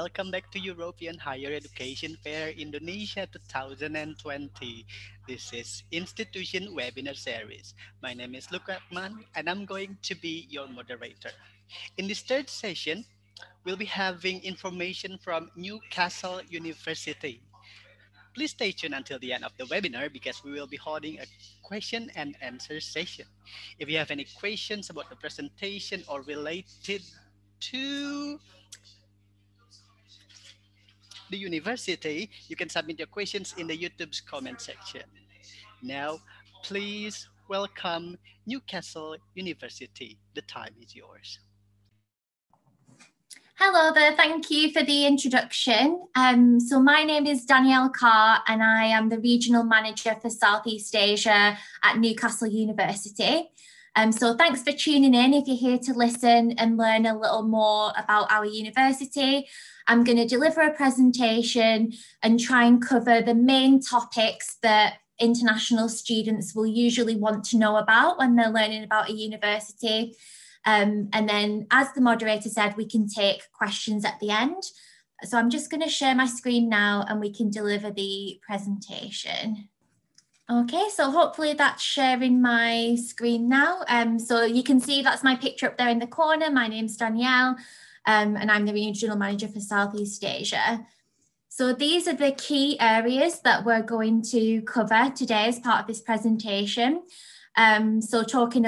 welcome back to European Higher Education Fair Indonesia 2020. This is Institution Webinar Series. My name is Lukas and I'm going to be your moderator. In this third session, we'll be having information from Newcastle University. Please stay tuned until the end of the webinar because we will be holding a question and answer session. If you have any questions about the presentation or related to the university, you can submit your questions in the YouTube's comment section. Now, please welcome Newcastle University. The time is yours. Hello there, thank you for the introduction. So my name is Danielle Carr and I am the Regional Manager for Southeast Asia at Newcastle University. So thanks for tuning in. If you're here to listen and learn a little more about our university, I'm going to deliver a presentation and try and cover the main topics that international students will usually want to know about when they're learning about a university. And then, as the moderator said, we can take questions at the end. So I'm just going to share my screen now and we can deliver the presentation. Okay, so hopefully that's sharing my screen now. So you can see that's my picture up there in the corner. My name's Danielle and I'm the Regional Manager for Southeast Asia. So these are the key areas that we're going to cover today as part of this presentation. So talking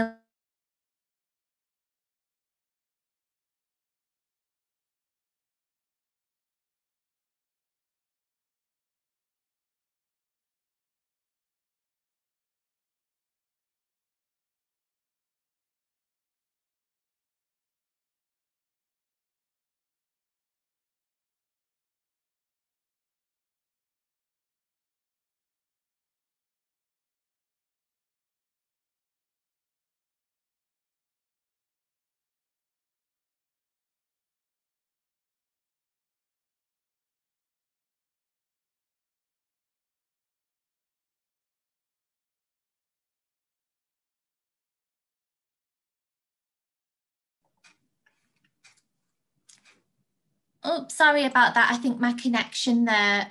Oh, sorry about that. I think my connection there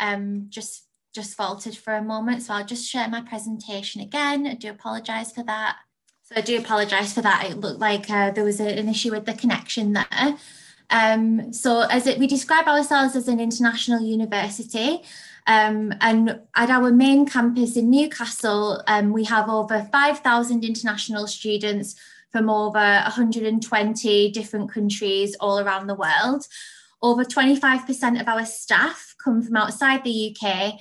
just faltered for a moment. So I'll just share my presentation again. I do apologise for that. It looked like there was an issue with the connection there. So we describe ourselves as an international university. And at our main campus in Newcastle, we have over 5,000 international students from over 120 different countries all around the world. Over 25% of our staff come from outside the UK,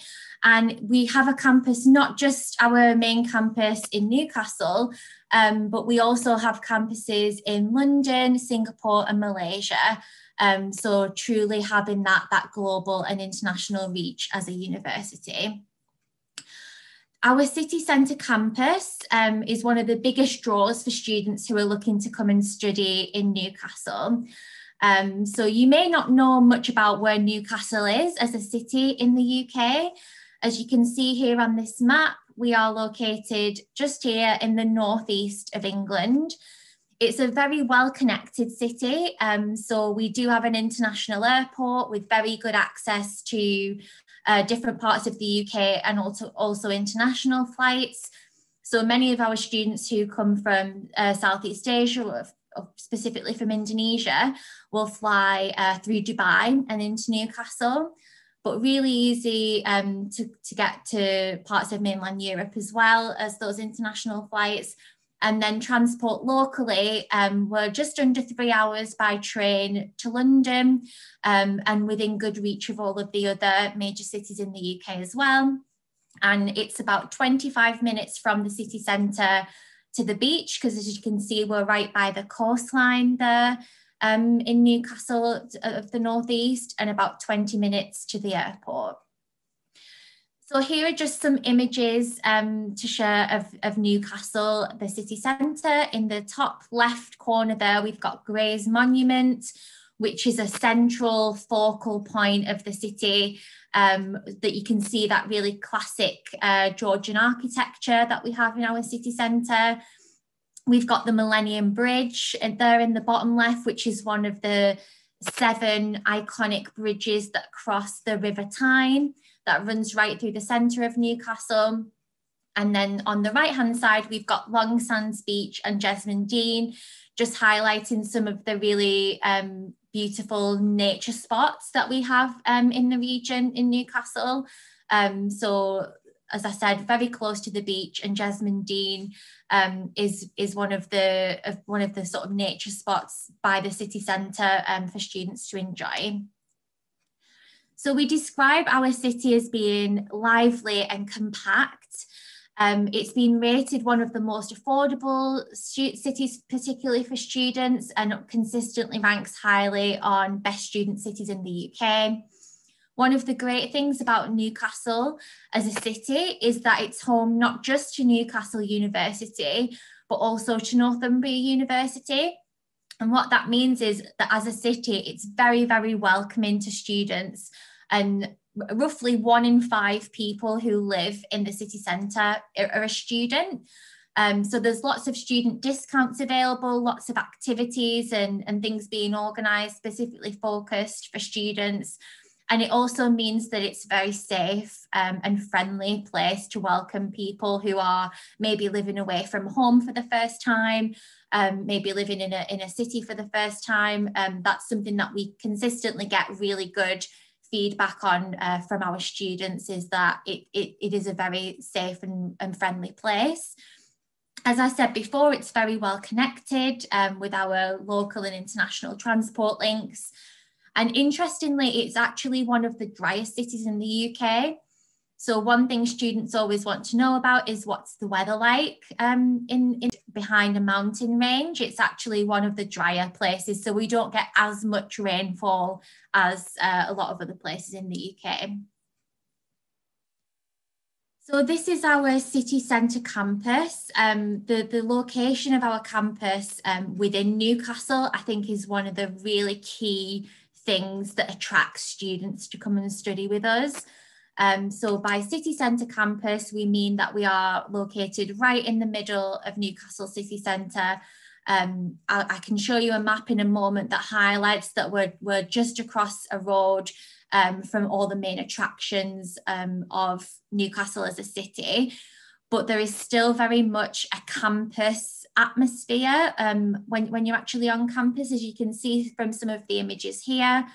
and we have a campus, not just our main campus in Newcastle, but we also have campuses in London, Singapore and Malaysia. So truly having that global and international reach as a university. Our city centre campus is one of the biggest draws for students who are looking to come and study in Newcastle. So you may not know much about where Newcastle is as a city in the UK. As you can see here on this map, we are located just here in the northeast of England. It's a very well-connected city. So we do have an international airport with very good access to different parts of the UK and also international flights. So many of our students who come from Southeast Asia, or specifically from Indonesia, will fly through Dubai and into Newcastle, but really easy to get to parts of mainland Europe as well as those international flights. And then transport locally, we're just under 3 hours by train to London and within good reach of all of the other major cities in the UK as well. And it's about 25 minutes from the city centre to the beach, because as you can see, we're right by the coastline there in Newcastle of the northeast, and about 20 minutes to the airport. So here are just some images to share of Newcastle, the city centre. In the top left corner there, we've got Gray's Monument, which is a central focal point of the city, that you can see that really classic Georgian architecture that we have in our city centre. We've got the Millennium Bridge there in the bottom left, which is one of the 7 iconic bridges that cross the River Tyne that runs right through the centre of Newcastle. And then on the right-hand side, we've got Long Sands Beach and Jesmond Dean, just highlighting some of the really beautiful nature spots that we have in the region in Newcastle. So, as I said, very close to the beach, and Jesmond Dean is one of the sort of nature spots by the city centre for students to enjoy. So we describe our city as being lively and compact. It's been rated one of the most affordable cities, particularly for students, and consistently ranks highly on best student cities in the UK. One of the great things about Newcastle as a city is that it's home not just to Newcastle University, but also to Northumbria University. And what that means is that as a city, it's very, very welcoming to students, and roughly 1 in 5 people who live in the city centre are a student. So there's lots of student discounts available, lots of activities and things being organised specifically focused for students. And it also means that it's a very safe and friendly place to welcome people who are maybe living away from home for the first time, maybe living in a city for the first time. That's something that we consistently get really good feedback on from our students, is that it is a very safe and friendly place. As I said before, it's very well connected with our local and international transport links. And interestingly, it's actually one of the driest cities in the UK. So one thing students always want to know about is what's the weather like behind a mountain range. It's actually one of the drier places, so we don't get as much rainfall as a lot of other places in the UK. So this is our city centre campus. The location of our campus within Newcastle, I think, is one of the really key things that attracts students to come and study with us. So by city centre campus, we mean that we are located right in the middle of Newcastle city centre. I can show you a map in a moment that highlights that we're just across a road from all the main attractions of Newcastle as a city, but there is still very much a campus atmosphere when you're actually on campus, as you can see from some of the images here.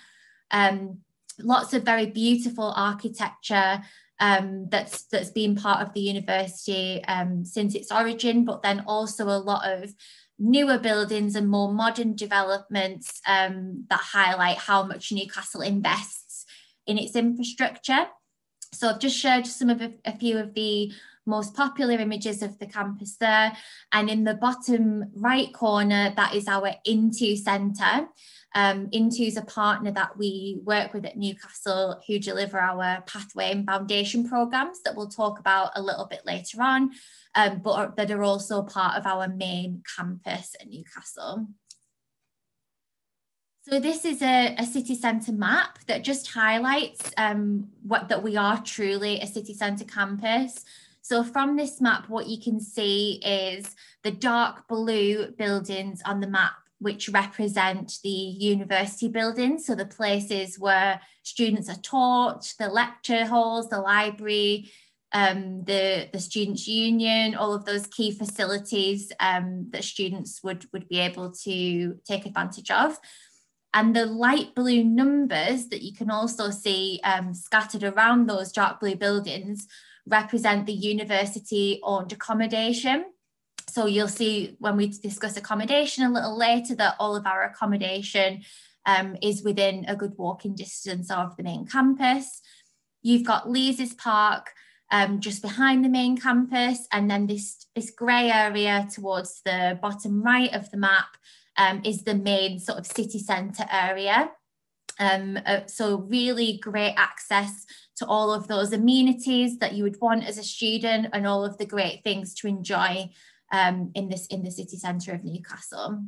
Lots of very beautiful architecture that's been part of the university since its origin, but then also a lot of newer buildings and more modern developments that highlight how much Newcastle invests in its infrastructure. So I've just showed some of a few of the most popular images of the campus there. And in the bottom right corner, that is our Into Centre. Into is a partner that we work with at Newcastle who deliver our pathway and foundation programmes that we'll talk about a little bit later on, but that are also part of our main campus at Newcastle. So this is a city centre map that just highlights that we are truly a city centre campus. So from this map, what you can see is the dark blue buildings on the map, which represent the university buildings. So the places where students are taught, the lecture halls, the library, the students' union, all of those key facilities that students would be able to take advantage of. And the light blue numbers that you can also see scattered around those dark blue buildings represent the university-owned accommodation. So you'll see when we discuss accommodation a little later that all of our accommodation is within a good walking distance of the main campus. You've got Lees's Park just behind the main campus, and then this grey area towards the bottom right of the map is the main sort of city centre area. So really great access to all of those amenities that you would want as a student and all of the great things to enjoy in the city centre of Newcastle.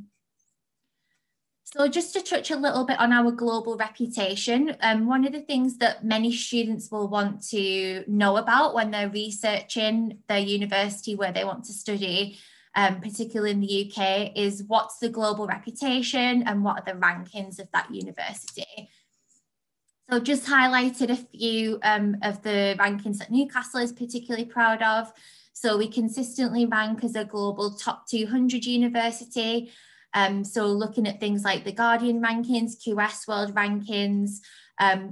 So just to touch a little bit on our global reputation, one of the things that many students will want to know about when they're researching their university where they want to study particularly in the UK, is what's the global reputation and what are the rankings of that university. So just highlighted a few of the rankings that Newcastle is particularly proud of. So we consistently rank as a global top 200 university. So looking at things like the Guardian rankings, QS World rankings,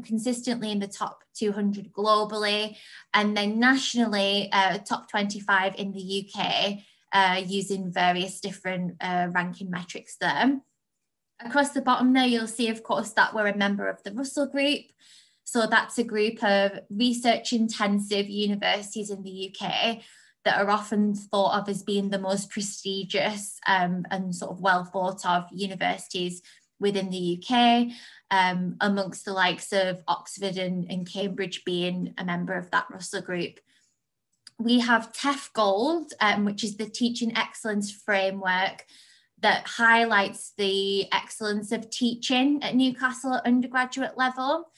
consistently in the top 200 globally, and then nationally, top 25 in the UK, using various different ranking metrics there. Across the bottom there, you'll see, of course, that we're a member of the Russell Group. So that's a group of research-intensive universities in the UK that are often thought of as being the most prestigious and sort of well thought of universities within the UK, amongst the likes of Oxford and Cambridge being a member of that Russell Group. We have TEF Gold, which is the Teaching Excellence Framework that highlights the excellence of teaching at Newcastle at undergraduate level.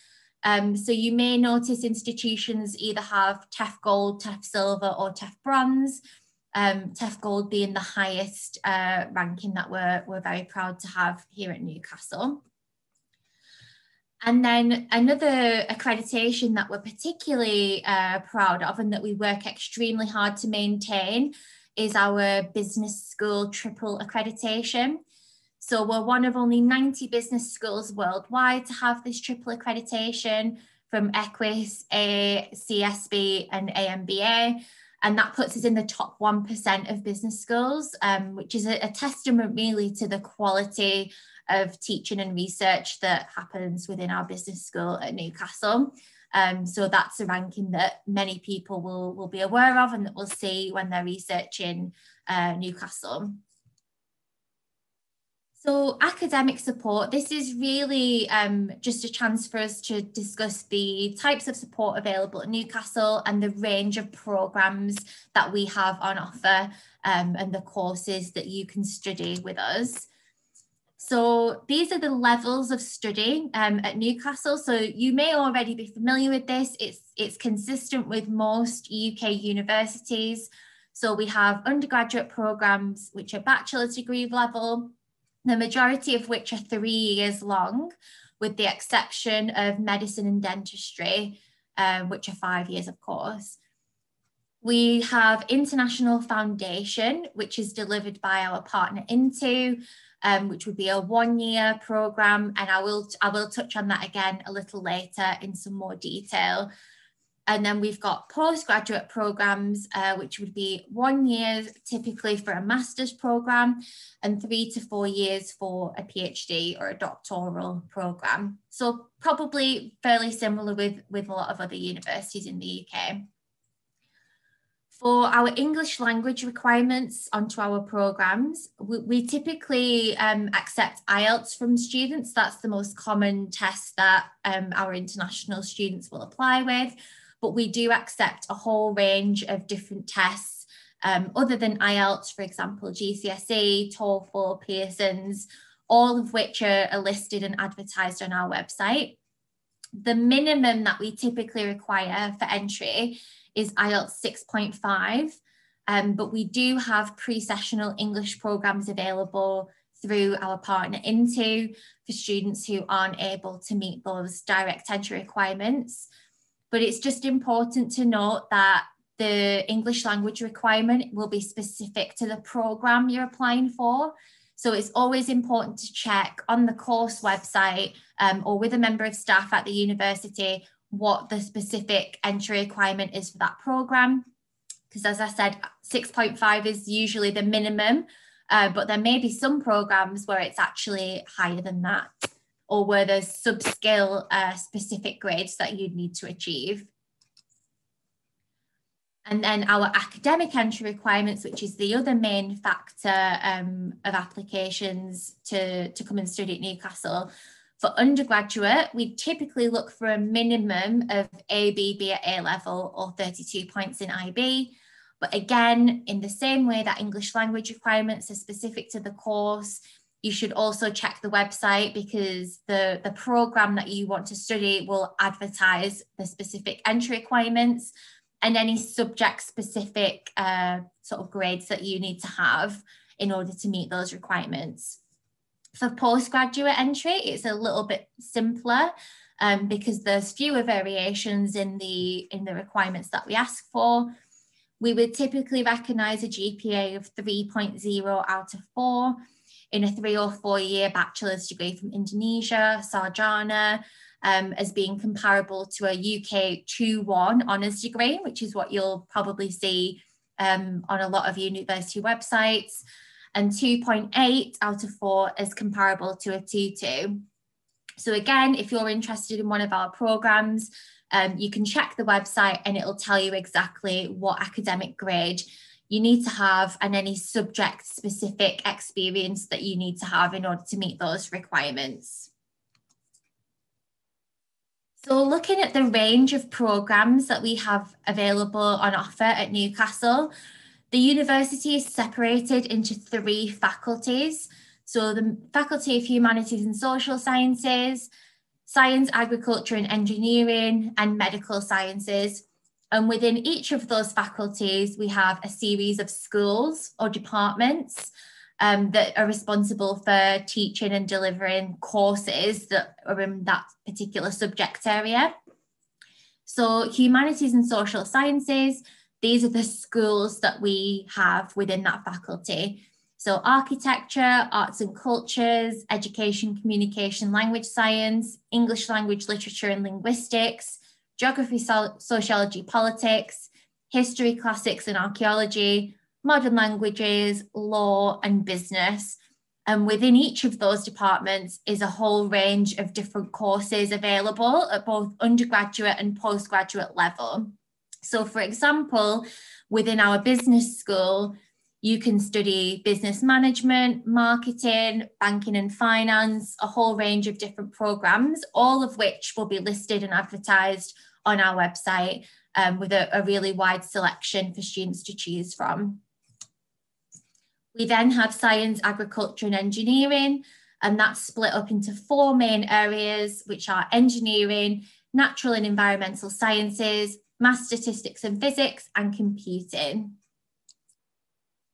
So you may notice institutions either have TEF Gold, TEF Silver or TEF Bronze, TEF Gold being the highest ranking that we're very proud to have here at Newcastle. And then another accreditation that we're particularly proud of and that we work extremely hard to maintain is our business school triple accreditation. So we're one of only 90 business schools worldwide to have this triple accreditation from Equus, CSB and AMBA. And that puts us in the top 1% of business schools, which is a testament really to the quality of teaching and research that happens within our business school at Newcastle. So that's a ranking that many people will be aware of and that we'll see when they're researching Newcastle. So academic support, this is really just a chance for us to discuss the types of support available at Newcastle and the range of programmes that we have on offer and the courses that you can study with us. So these are the levels of study at Newcastle. So you may already be familiar with this. It's consistent with most UK universities. So we have undergraduate programmes which are bachelor degree level, the majority of which are 3 years long, with the exception of medicine and dentistry, which are 5 years, of course. We have International Foundation, which is delivered by our partner Into, which would be a 1-year programme, and I will touch on that again a little later in some more detail. And then we've got postgraduate programmes, which would be 1 year typically for a master's programme and 3 to 4 years for a PhD or a doctoral programme. So probably fairly similar with a lot of other universities in the UK. For our English language requirements onto our programmes, we typically accept IELTS from students. That's the most common test that our international students will apply with. But we do accept a whole range of different tests other than IELTS, for example, GCSE, TOEFL, Pearson's, all of which are listed and advertised on our website. The minimum that we typically require for entry is IELTS 6.5, but we do have pre-sessional English programmes available through our partner Into for students who aren't able to meet those direct entry requirements. But it's just important to note that the English language requirement will be specific to the programme you're applying for. So it's always important to check on the course website or with a member of staff at the university what the specific entry requirement is for that programme. Because as I said, 6.5 is usually the minimum, but there may be some programmes where it's actually higher than that, or where there's sub-skill specific grades that you'd need to achieve. And then our academic entry requirements, which is the other main factor of applications to come and study at Newcastle. For undergraduate, we typically look for a minimum of ABB at A level or 32 points in IB. But again, in the same way that English language requirements are specific to the course, you should also check the website because the programme that you want to study will advertise the specific entry requirements. and any subject-specific sort of grades that you need to have in order to meet those requirements. For postgraduate entry, it's a little bit simpler because there's fewer variations in the requirements that we ask for. We would typically recognise a GPA of 3.0 out of 4 in a 3 or 4 year bachelor's degree from Indonesia, Sarjana, as being comparable to a UK 2-1 honours degree, which is what you'll probably see on a lot of university websites, and 2.8 out of 4 is comparable to a 2-2. So again, if you're interested in one of our programmes, you can check the website and it'll tell you exactly what academic grade you need to have and any subject-specific experience that you need to have in order to meet those requirements. So looking at the range of programmes that we have available on offer at Newcastle, the university is separated into 3 faculties. So the Faculty of Humanities and Social Sciences, Science, Agriculture and Engineering, and Medical Sciences. And within each of those faculties, we have a series of schools or departments that are responsible for teaching and delivering courses that are in that particular subject area. So Humanities and Social Sciences, these are the schools that we have within that faculty. So architecture, arts and cultures, education, communication, language science, English language, literature and linguistics, geography, sociology, politics, history, classics and archaeology, modern languages, law and business. And within each of those departments is a whole range of different courses available at both undergraduate and postgraduate level. So for example, within our business school, you can study business management, marketing, banking and finance, a whole range of different programs, all of which will be listed and advertised on our website with a really wide selection for students to choose from. We then have science, agriculture and engineering, and that's split up into 4 main areas, which are engineering, natural and environmental sciences, maths, statistics and physics, and computing.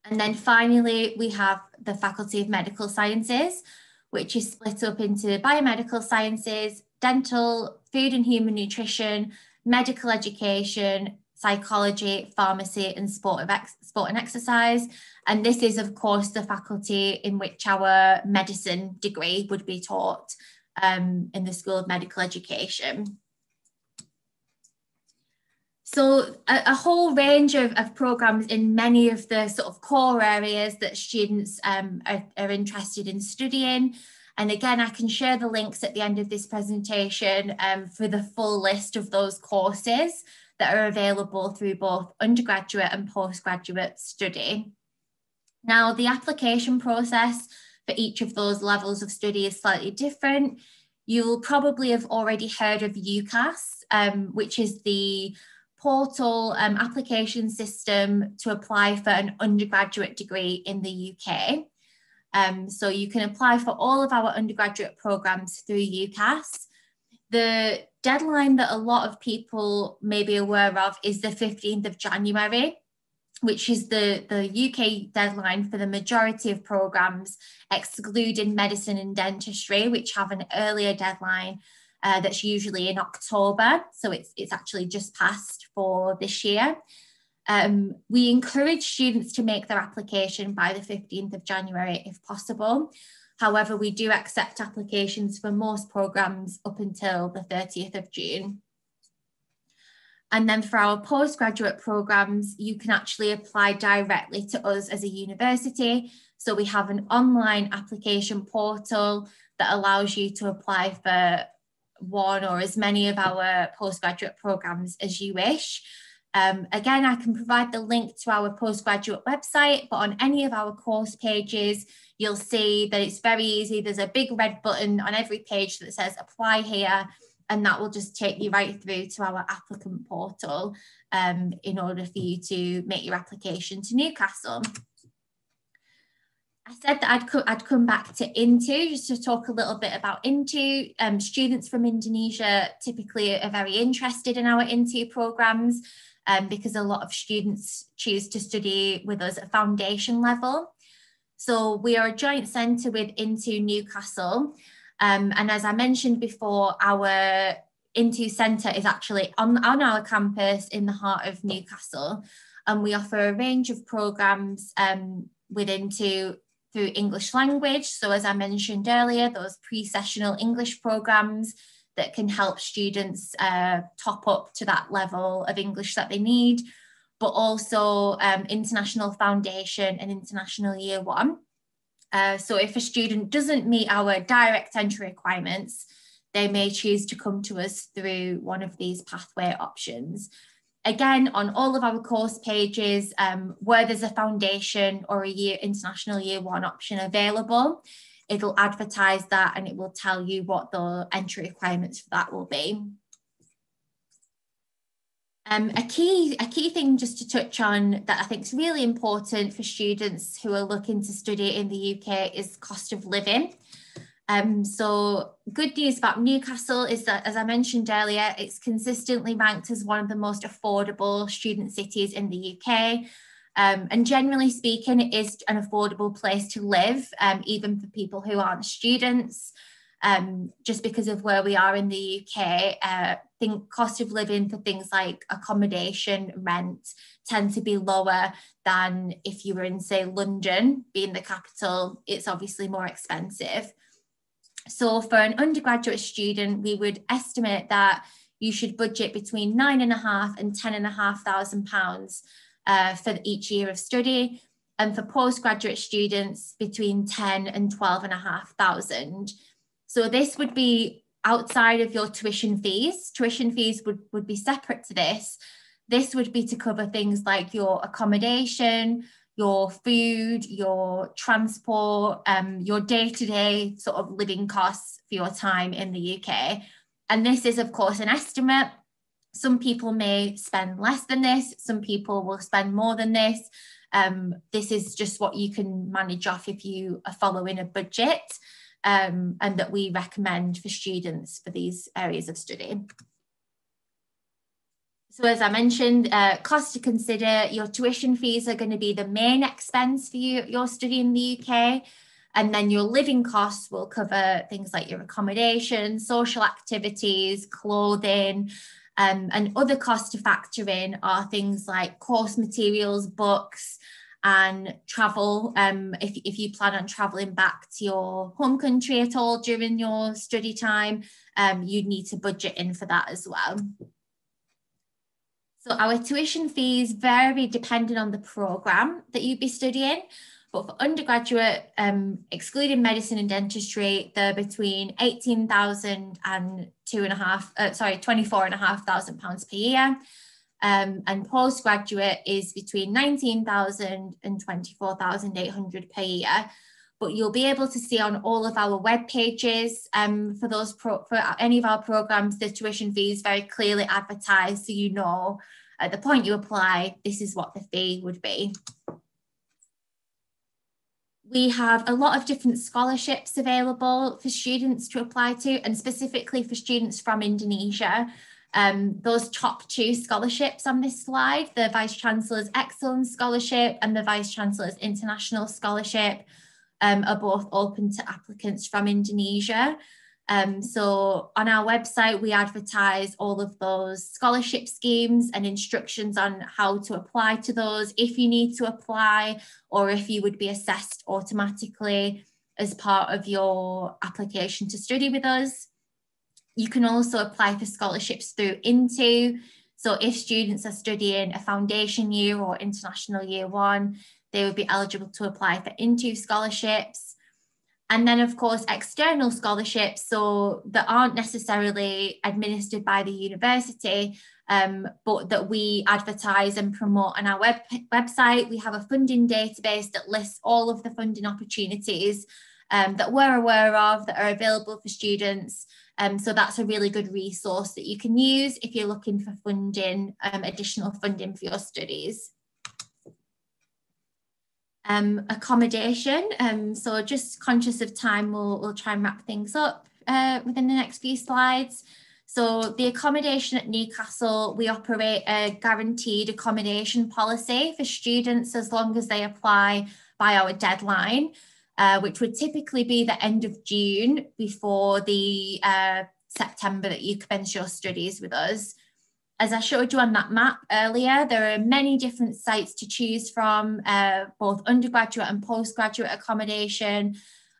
And then finally, we have the Faculty of Medical Sciences, which is split up into biomedical sciences, dental, food and human nutrition, medical education, psychology, pharmacy, and sport and exercise. And this is, of course, the faculty in which our medicine degree would be taught in the School of Medical Education. So a whole range of programmes in many of the sort of core areas that students are interested in studying. And again, I can share the links at the end of this presentation for the full list of those courses that are available through both undergraduate and postgraduate study. Now, the application process for each of those levels of study is slightly different. You'll probably have already heard of Ucas, which is the portal application system to apply for an undergraduate degree in the UK. So you can apply for all of our undergraduate programs through Ucas. The deadline that a lot of people may be aware of is the 15th of January, which is the UK deadline for the majority of programs, excluding medicine and dentistry, which have an earlier deadline that's usually in October. So it's actually just passed for this year. We encourage students to make their application by the 15th of January if possible. However, we do accept applications for most programs up until the 30th of June. And then for our postgraduate programs, you can actually apply directly to us as a university. So we have an online application portal that allows you to apply for one or as many of our postgraduate programs as you wish. Again, I can provide the link to our postgraduate website, but on any of our course pages, you'll see that it's very easy. There's a big red button on every page that says apply here, and that will just take you right through to our applicant portal in order for you to make your application to Newcastle. I said that I'd come back to Into just to talk a little bit about Into. Students from Indonesia typically are very interested in our Into programs because a lot of students choose to study with us at foundation level. So we are a joint centre with Into Newcastle. And as I mentioned before, our Into Centre is actually on our campus in the heart of Newcastle. And we offer a range of programmes with Into through English language. So as I mentioned earlier, those pre-sessional English programs that can help students top up to that level of English that they need, but also international foundation and international year one. So if a student doesn't meet our direct entry requirements, they may choose to come to us through one of these pathway options. Again, on all of our course pages, where there's a foundation or a international year one option available, it'll advertise that and it will tell you what the entry requirements for that will be. A key thing just to touch on that I think is really important for students who are looking to study in the UK is cost of living. So good news about Newcastle is that, as I mentioned earlier, it's consistently ranked as one of the most affordable student cities in the UK. And generally speaking, it is an affordable place to live, even for people who aren't students. Just because of where we are in the UK, I think cost of living for things like accommodation, rent tend to be lower than if you were in, say, London, being the capital. It's obviously more expensive. So for an undergraduate student, we would estimate that you should budget between £9,500 and £10,500 for each year of study. And for postgraduate students, between £10,000 and £12,500. So this would be outside of your tuition fees. Tuition fees would be separate to this. This would be to cover things like your accommodation, your food, your transport, your day-to-day sort of living costs for your time in the UK. And this is, of course, an estimate. Some people may spend less than this. Some people will spend more than this. This is just what you can manage off if you are following a budget, and that we recommend for students for these areas of study. So as I mentioned, cost to consider, your tuition fees are going to be the main expense for your study in the UK. And then your living costs will cover things like your accommodation, social activities, clothing, and other costs to factor in are things like course materials, books, and travel. If you plan on traveling back to your home country at all during your study time, you'd need to budget in for that as well. So our tuition fees vary depending on the programme that you'd be studying. But for undergraduate, excluding medicine and dentistry, they're between £18,000 and £24,500 per year. And postgraduate is between £19,000 and £24,800 per year. But you'll be able to see on all of our web pages for any of our programs, the tuition fees very clearly advertised, so you know at the point you apply, this is what the fee would be. We have a lot of different scholarships available for students to apply to, and specifically for students from Indonesia. Those top two scholarships on this slide, the Vice Chancellor's Excellence Scholarship and the Vice Chancellor's International Scholarship, are both open to applicants from Indonesia. So on our website, we advertise all of those scholarship schemes and instructions on how to apply to those, if you need to apply, or if you would be assessed automatically as part of your application to study with us. You can also apply for scholarships through Into. So if students are studying a foundation year or international year one, they would be eligible to apply for Into scholarships. And then, of course, external scholarships, so that aren't necessarily administered by the university, but that we advertise and promote on our website. We have a funding database that lists all of the funding opportunities that we're aware of that are available for students. So that's a really good resource that you can use if you're looking for funding, additional funding for your studies. Accommodation. So just conscious of time, we'll try and wrap things up within the next few slides. So the accommodation at Newcastle, we operate a guaranteed accommodation policy for students as long as they apply by our deadline, which would typically be the end of June before the September that you commence your studies with us. As I showed you on that map earlier, there are many different sites to choose from, both undergraduate and postgraduate accommodation,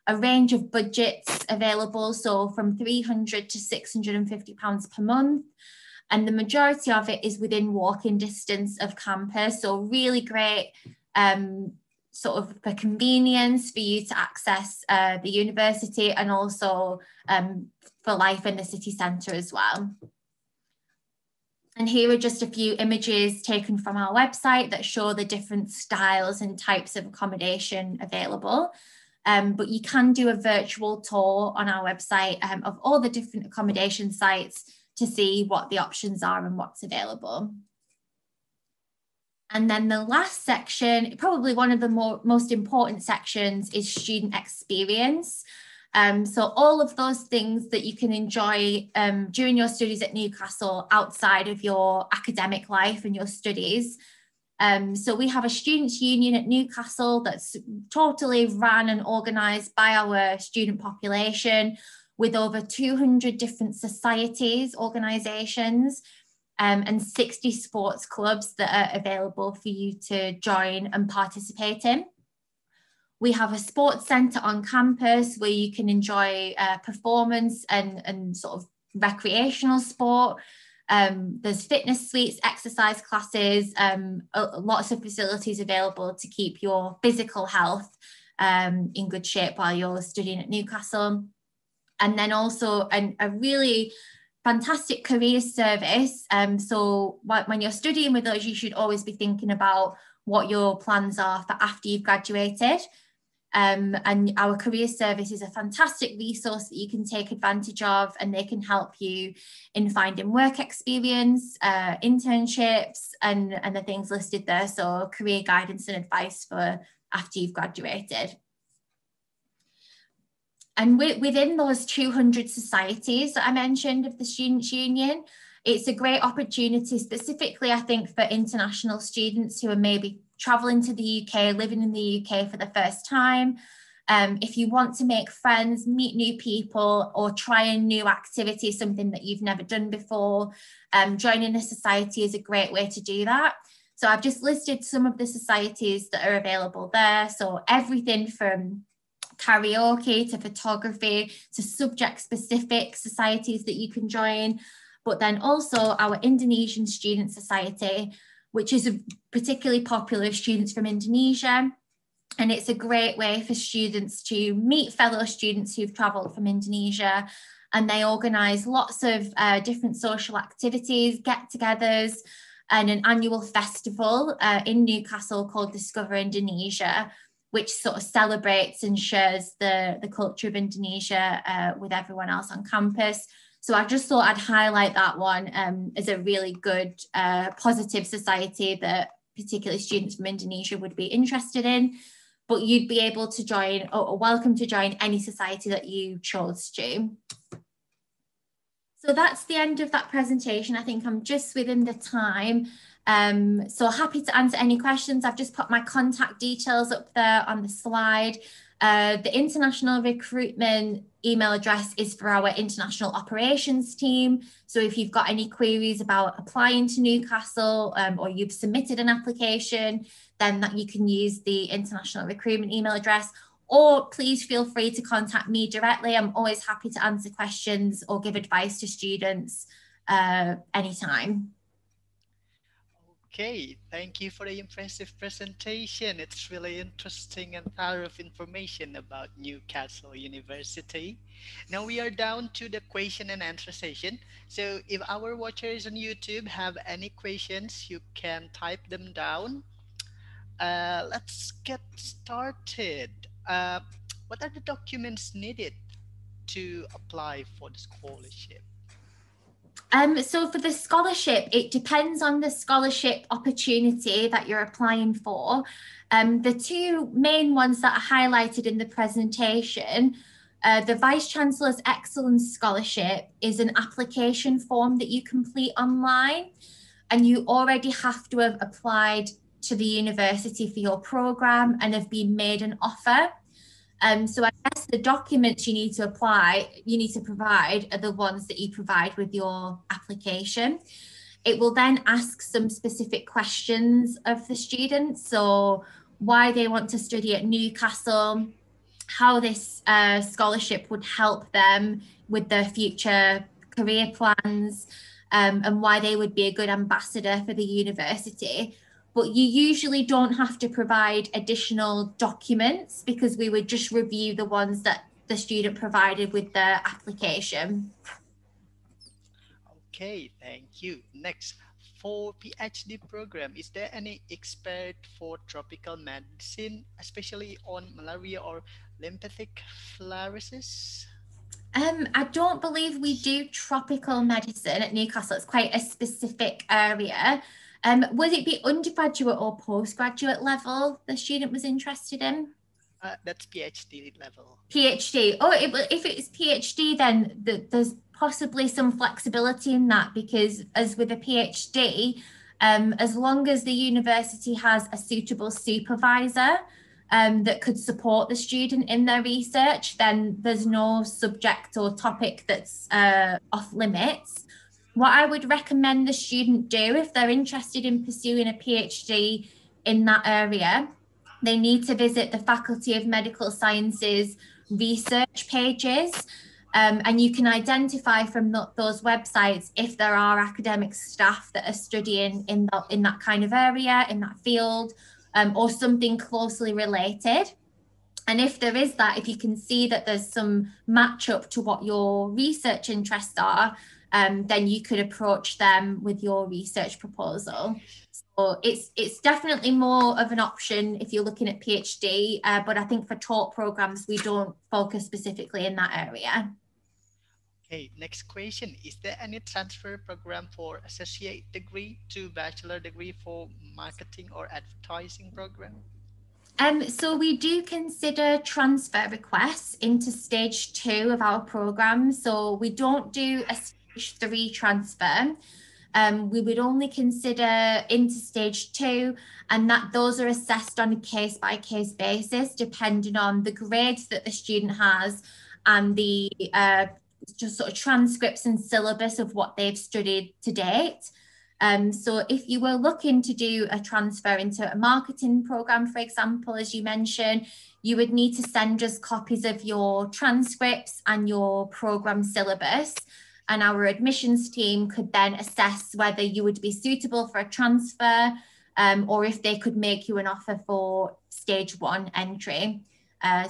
a range of budgets available, so from £300 to £650 per month. And the majority of it is within walking distance of campus, so really great sort of for convenience for you to access the university, and also for life in the city centre as well. And here are just a few images taken from our website that show the different styles and types of accommodation available. But you can do a virtual tour on our website of all the different accommodation sites to see what the options are and what's available. And then the last section, probably one of the most important sections, is student experience. So all of those things that you can enjoy during your studies at Newcastle outside of your academic life and your studies. So we have a students' union at Newcastle that's totally run and organised by our student population, with over 200 different societies, organisations, and 60 sports clubs that are available for you to join and participate in. We have a sports centre on campus where you can enjoy performance and sort of recreational sport. There's fitness suites, exercise classes, lots of facilities available to keep your physical health in good shape while you're studying at Newcastle. And then also a really fantastic career service. So when you're studying with us, you should always be thinking about what your plans are for after you've graduated. And our career service is a fantastic resource that you can take advantage of, and they can help you in finding work experience, internships, and the things listed there. So career guidance and advice for after you've graduated. And within those 200 societies that I mentioned of the Students' Union, it's a great opportunity, specifically, I think, for international students who are maybe traveling to the UK, living in the UK for the first time. If you want to make friends, meet new people, or try a new activity, something that you've never done before, joining a society is a great way to do that. So I've just listed some of the societies that are available there. So everything from karaoke to photography to subject-specific societies that you can join, but then also our Indonesian Student Society, which is particularly popular with students from Indonesia. And it's a great way for students to meet fellow students who've travelled from Indonesia. And they organise lots of different social activities, get-togethers, and an annual festival in Newcastle called Discover Indonesia, which sort of celebrates and shares the culture of Indonesia with everyone else on campus. So I just thought I'd highlight that one as a really good, positive society that particularly students from Indonesia would be interested in. But you'd be able to join, or welcome to join, any society that you chose to. So that's the end of that presentation. I think I'm just within the time. So happy to answer any questions. I've just put my contact details up there on the slide. The international recruitment email address is for our international operations team. So if you've got any queries about applying to Newcastle or you've submitted an application, then that you can use the international recruitment email address. Or please feel free to contact me directly. I'm always happy to answer questions or give advice to students anytime. Okay, thank you for the impressive presentation. It's really interesting and thorough information about Newcastle University. Now we are down to the question and answer session. So if our watchers on YouTube have any questions, you can type them down. Let's get started. What are the documents needed to apply for the scholarship? So for the scholarship, it depends on the scholarship opportunity that you're applying for. The two main ones that are highlighted in the presentation, the Vice Chancellor's Excellence Scholarship is an application form that you complete online, and you already have to have applied to the university for your programme and have been made an offer. So I guess the documents you need to provide are the ones that you provide with your application. It will then ask some specific questions of the students. So why they want to study at Newcastle, how this scholarship would help them with their future career plans, and why they would be a good ambassador for the university. But you usually don't have to provide additional documents because we would just review the ones that the student provided with their application. Okay, thank you. Next, for PhD program, is there any expert for tropical medicine, especially on malaria or lymphatic filariasis? I don't believe we do tropical medicine at Newcastle. It's quite a specific area. Would it be undergraduate or postgraduate level the student was interested in? That's PhD level. PhD. Oh, if it's PhD, then there's possibly some flexibility in that, because as with a PhD, as long as the university has a suitable supervisor that could support the student in their research, then there's no subject or topic that's off limits. What I would recommend the student do if they're interested in pursuing a PhD in that area, they need to visit the Faculty of Medical Sciences research pages, and you can identify from those websites if there are academic staff that are studying in that kind of area, in that field, or something closely related. And if there is that, if you can see that there's some match up to what your research interests are, then you could approach them with your research proposal. So it's definitely more of an option if you're looking at PhD, but I think for taught programs, we don't focus specifically in that area. Okay, next question. Is there any transfer program for associate degree to bachelor degree for marketing or advertising program? So we do consider transfer requests into stage 2 of our program. So we don't do a stage 3 transfer. We would only consider into stage 2, and that those are assessed on a case-by-case basis, depending on the grades that the student has and the just sort of transcripts and syllabus of what they've studied to date. So if you were looking to do a transfer into a marketing program, for example, as you mentioned, you would need to send us copies of your transcripts and your program syllabus. And our admissions team could then assess whether you would be suitable for a transfer, or if they could make you an offer for stage 1 entry.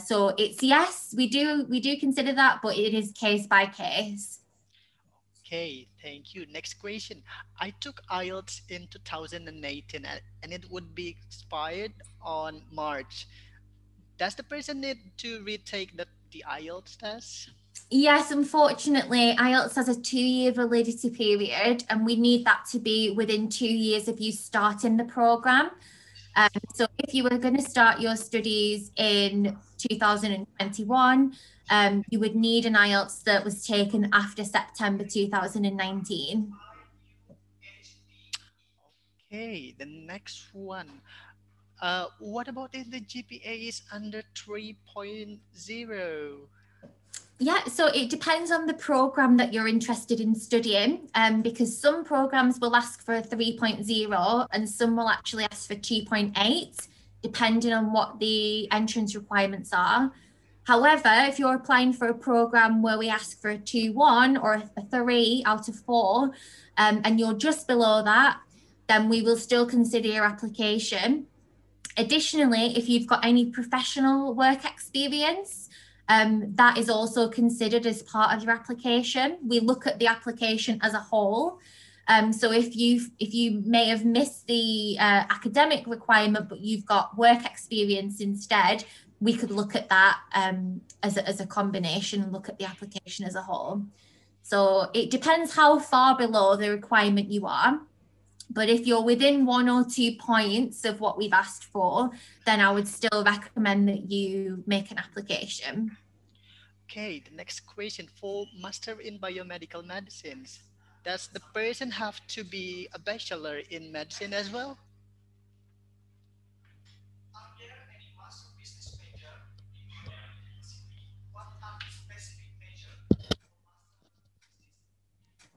So it's yes, we do consider that, but it is case by case. Okay, thank you. Next question. I took IELTS in 2018 and it would be expired on March. Does the person need to retake the IELTS test? Yes, unfortunately, IELTS has a 2-year validity period, and we need that to be within 2 years of you starting the programme. So if you were going to start your studies in 2021, you would need an IELTS that was taken after September 2019. Okay, the next one. What about if the GPA is under 3.0? Yeah, so it depends on the program that you're interested in studying, because some programs will ask for a 3.0 and some will actually ask for 2.8, depending on what the entrance requirements are. However, if you're applying for a program where we ask for a 2.1 or a 3 out of 4, and you're just below that, then we will still consider your application. Additionally, if you've got any professional work experience, that is also considered as part of your application. We look at the application as a whole. So if you may have missed the academic requirement, but you've got work experience instead, we could look at that as a combination and look at the application as a whole. So it depends how far below the requirement you are. But if you're within 1 or 2 points of what we've asked for, then I would still recommend that you make an application. Okay, the next question for Master in Biomedical Medicines. Does the person have to be a bachelor in medicine as well?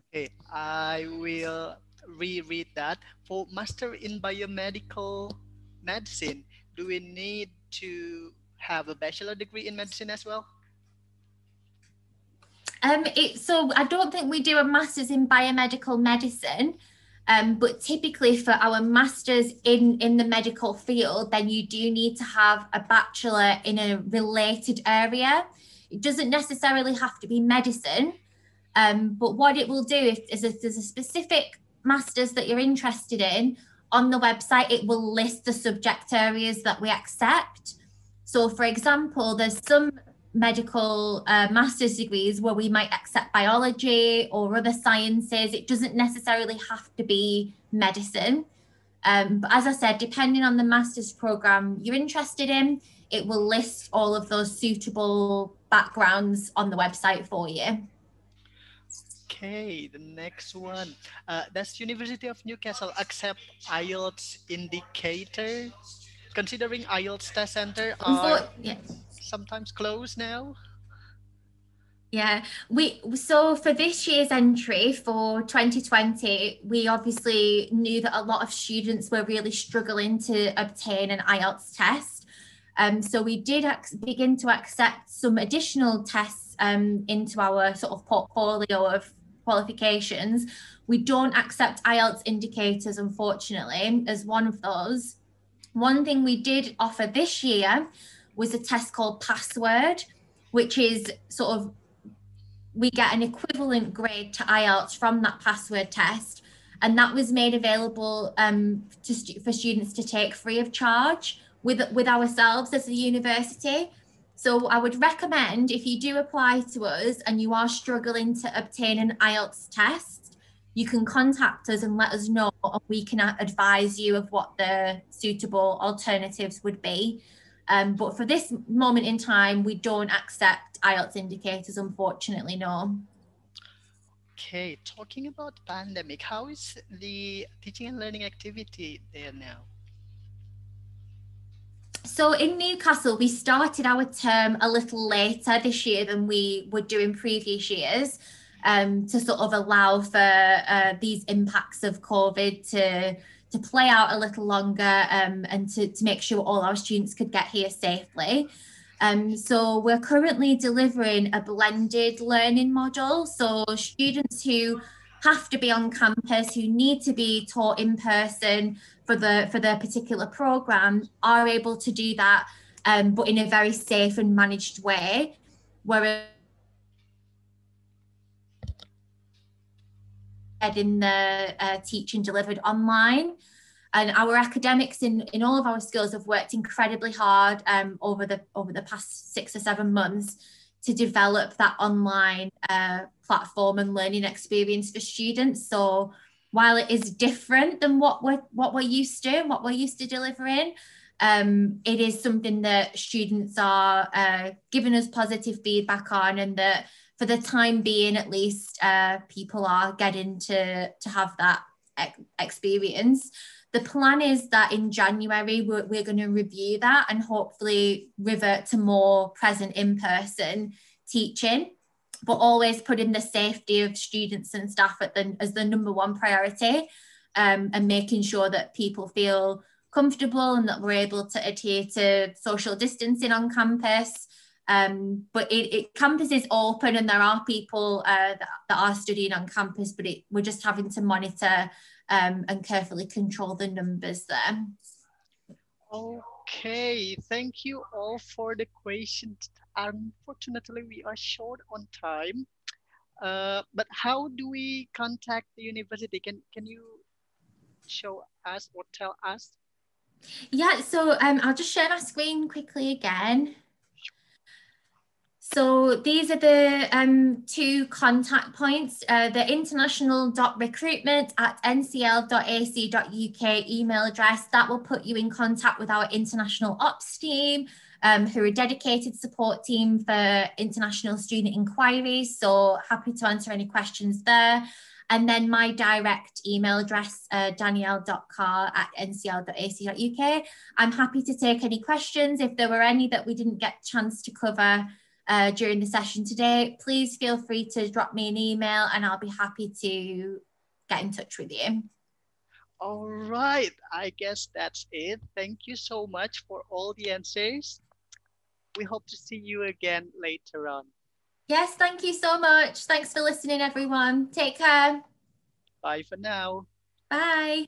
Okay, I will reread that. For Master in Biomedical Medicine, do we need to have a bachelor degree in medicine as well? So I don't think we do a master's in biomedical medicine, but typically for our masters in the medical field, then you do need to have a bachelor in a related area. It doesn't necessarily have to be medicine, but what it will do if there's a specific masters that you're interested in on the website, it will list the subject areas that we accept. So, for example, there's some medical master's degrees where we might accept biology or other sciences. It doesn't necessarily have to be medicine. But as I said, depending on the master's program you're interested in, it will list all of those suitable backgrounds on the website for you. Okay, the next one. Does University of Newcastle accept IELTS indicator? Considering IELTS test center are Yeah. sometimes closed now. Yeah, so for this year's entry for 2020, we obviously knew that a lot of students were really struggling to obtain an IELTS test. So we did begin to accept some additional tests into our sort of portfolio of qualifications. We don't accept IELTS indicators, unfortunately, as one of those. One thing we did offer this year was a test called Password, which is sort of we get an equivalent grade to IELTS from that password test. And that was made available for students to take free of charge with ourselves as a university. So I would recommend if you do apply to us and you are struggling to obtain an IELTS test, you can contact us and let us know, and we can advise you of what the suitable alternatives would be. But for this moment in time, we don't accept IELTS indicators, unfortunately, no. Okay, talking about pandemic, how is the teaching and learning activity there now? So in Newcastle, we started our term a little later this year than we would do in previous years, to sort of allow for these impacts of COVID to play out a little longer, and to make sure all our students could get here safely. So we're currently delivering a blended learning model. So students who have to be on campus, who need to be taught in person for their particular program, are able to do that, but in a very safe and managed way. Whereas in the teaching delivered online. And our academics in all of our schools have worked incredibly hard over the past 6 or 7 months to develop that online platform and learning experience for students. So while it is different than what we're used to and what we're used to delivering, it is something that students are giving us positive feedback on, and that for the time being, at least, people are getting to have that experience. The plan is that in January, we're going to review that and hopefully revert to more present in-person teaching, but always putting the safety of students and staff as the number one priority, and making sure that people feel comfortable and that we're able to adhere to social distancing on campus. But campus is open and there are people that are studying on campus, but we're just having to monitor and carefully control the numbers there. Okay, thank you all for the questions. Unfortunately, we are short on time. But how do we contact the university? Can you show us or tell us? Yeah, so I'll just share my screen quickly again. So these are the two contact points, the international.recruitment@ncl.ac.uk email address. That will put you in contact with our international ops team, who are a dedicated support team for international student inquiries. So happy to answer any questions there. And then my direct email address, danielle.carr@ncl.ac.uk. I'm happy to take any questions. If there were any that we didn't get a chance to cover during the session today, please feel free to drop me an email and I'll be happy to get in touch with you. All right, I guess that's it. Thank you so much for all the answers. We hope to see you again later on. Yes, thank you so much. Thanks for listening, everyone. Take care. Bye for now. Bye.